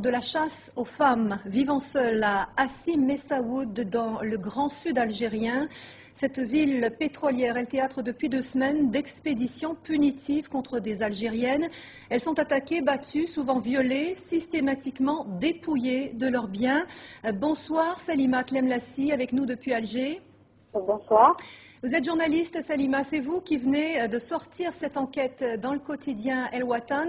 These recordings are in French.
de la chasse aux femmes vivant seules à Hassi Messaoud dans le grand sud algérien. Cette ville pétrolière est le théâtre depuis 2 semaines d'expéditions punitives contre des Algériennes. Elles sont attaquées, battues, souvent violées, systématiquement dépouillées de leurs biens. Bonsoir Salima Tlemlassi, avec nous depuis Alger. Bonsoir. Vous êtes journaliste, Salima, c'est vous qui venez de sortir cette enquête dans le quotidien El Watan.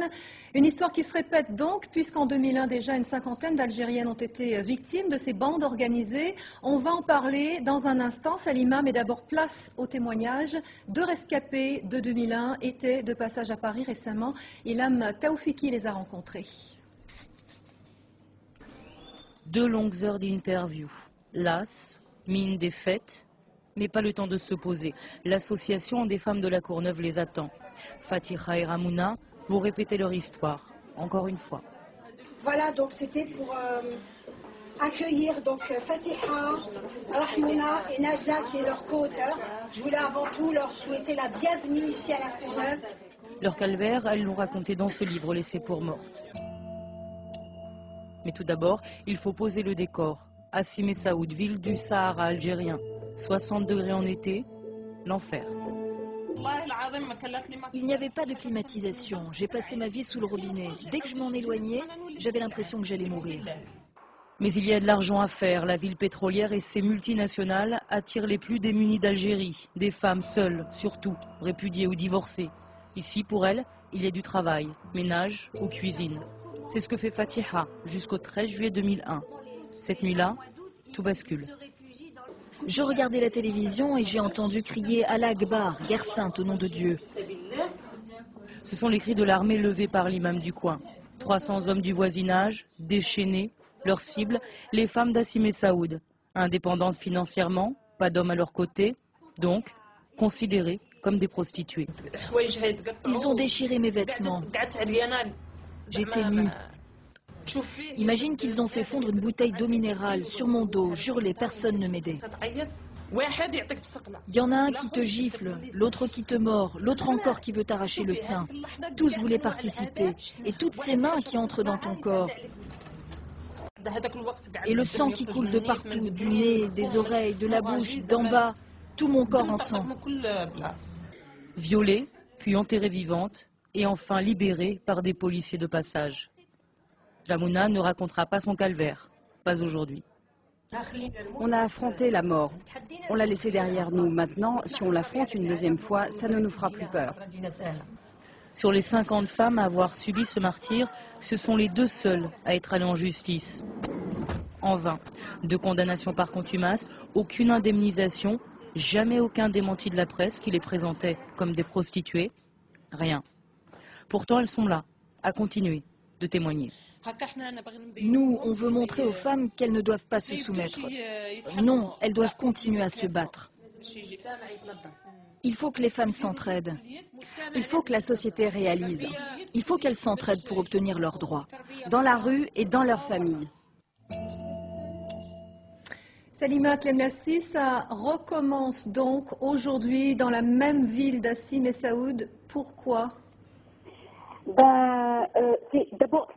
Une histoire qui se répète donc, puisqu'en 2001 déjà une cinquantaine d'Algériennes ont été victimes de ces bandes organisées. On va en parler dans un instant, Salima, mais d'abord place au témoignage. 2 rescapés de 2001 étaient de passage à Paris récemment. Ilham Taoufiki les a rencontrés. 2 longues heures d'interview. Las, mine défaite, mais pas le temps de se poser. L'association des femmes de la Courneuve les attend. Fatiha et Ramouna vont répéter leur histoire, encore une fois. Voilà, donc c'était pour accueillir donc Fatiha, Ramouna et Nadia qui est leur co-auteur. Je voulais avant tout leur souhaiter la bienvenue ici à la Courneuve. Leur calvaire, elles l'ont raconté dans ce livre laissé pour morte. Mais tout d'abord, il faut poser le décor. Hassi Messaoud, ville du Sahara algérien. 60 degrés en été, l'enfer. Il n'y avait pas de climatisation. J'ai passé ma vie sous le robinet. Dès que je m'en éloignais, j'avais l'impression que j'allais mourir. Mais il y a de l'argent à faire. La ville pétrolière et ses multinationales attirent les plus démunis d'Algérie. Des femmes seules, surtout, répudiées ou divorcées. Ici, pour elles, il y a du travail, ménage ou cuisine. C'est ce que fait Fatiha jusqu'au 13 juillet 2001. Cette nuit-là, tout bascule. Je regardais la télévision et j'ai entendu crier Allah Akbar, guerre sainte au nom de Dieu. Ce sont les cris de l'armée levés par l'imam du coin. 300 hommes du voisinage, déchaînés, leur cible, les femmes d'Hassi Messaoud. Indépendantes financièrement, pas d'hommes à leur côté, donc considérées comme des prostituées. Ils ont déchiré mes vêtements. J'étais nue. Imagine qu'ils ont fait fondre une bouteille d'eau minérale sur mon dos, hurlé, personne ne m'aidait. Il y en a un qui te gifle, l'autre qui te mord, l'autre encore qui veut t'arracher le sein. Tous voulaient participer, et toutes ces mains qui entrent dans ton corps. Et le sang qui coule de partout, du nez, des oreilles, de la bouche, d'en bas, tout mon corps en sang. Violée, puis enterrée vivante, et enfin libérée par des policiers de passage. Ramouna ne racontera pas son calvaire, pas aujourd'hui. On a affronté la mort. On l'a laissée derrière nous. Maintenant, si on l'affronte une deuxième fois, ça ne nous fera plus peur. Sur les 50 femmes à avoir subi ce martyre, ce sont les 2 seules à être allées en justice. En vain. 2 condamnations par contumace, aucune indemnisation, jamais aucun démenti de la presse qui les présentait comme des prostituées. Rien. Pourtant, elles sont là, à continuer de témoigner. Nous, on veut montrer aux femmes qu'elles ne doivent pas se soumettre. Non, elles doivent continuer à se battre. Il faut que les femmes s'entraident. Il faut que la société réalise. Il faut qu'elles s'entraident pour obtenir leurs droits. Dans la rue et dans leur famille. Salima Tlemlassi, ça recommence donc aujourd'hui dans la même ville d'Hassi Messaoud. Pourquoi? D'abord,